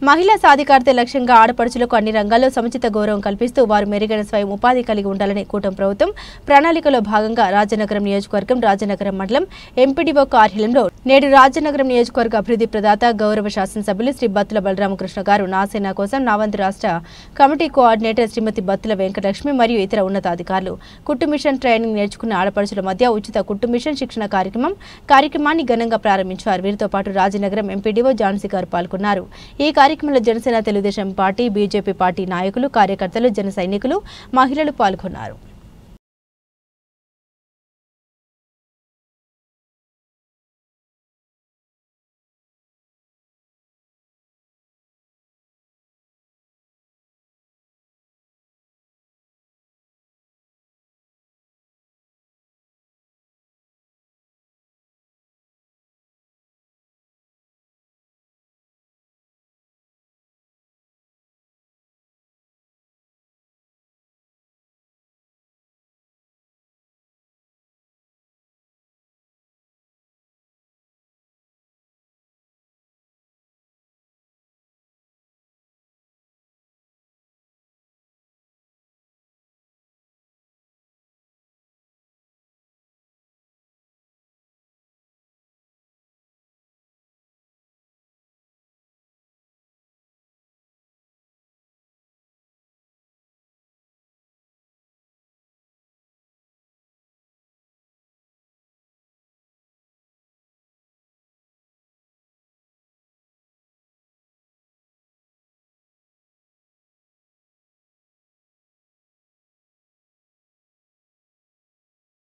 మహిళా సాధికారత లక్ష్యంగా ఆడపడుచులకు అన్ని రంగాల్లో సముచిత గౌరవం కల్పిస్తూ వారు మెరుగైన స్వయం ఉపాధి కలిగి ఉండాలని కూటమి ప్రభుత్వం ప్రణాళికలో భాగంగా రాజనగరం నియోజకవర్గం రాజనగరం మండలం ఎంపీడీఓ కార్యాలయంలో నేడు రాజనగరం నియోజకవర్గ అభివృద్ధి ప్రదాత గౌరవ శాసనసభ్యులు శ్రీ బత్తుల బలరామకృష్ణ గారు నాసేన కోసం నావంతు రాష్ట్ర కమిటీ కోఆర్డినేటర్ శ్రీమతి బత్తుల వెంకటలక్ష్మి మరియు ఇతర ఉన్నతాధికారులు కుట్టు మిషన్ ట్రైనింగ్ నేర్చుకున్న ఆడపడుచుల మధ్య ఉచిత కుట్టు మిషన్ శిక్షణ కార్యక్రమాన్ని ఘనంగా ప్రారంభించారు. వీరితో పాటు రాజనగరం ఎంపీడీఓ ఝాన్సీ గారు పాల్గొన్నారు. ఈ కార్యక్రమంలో Janasena Telugu Desam party BJP party నాయకులు కార్యకర్తలు జన సైనికులు మహిళలు పాల్గొన్నారు.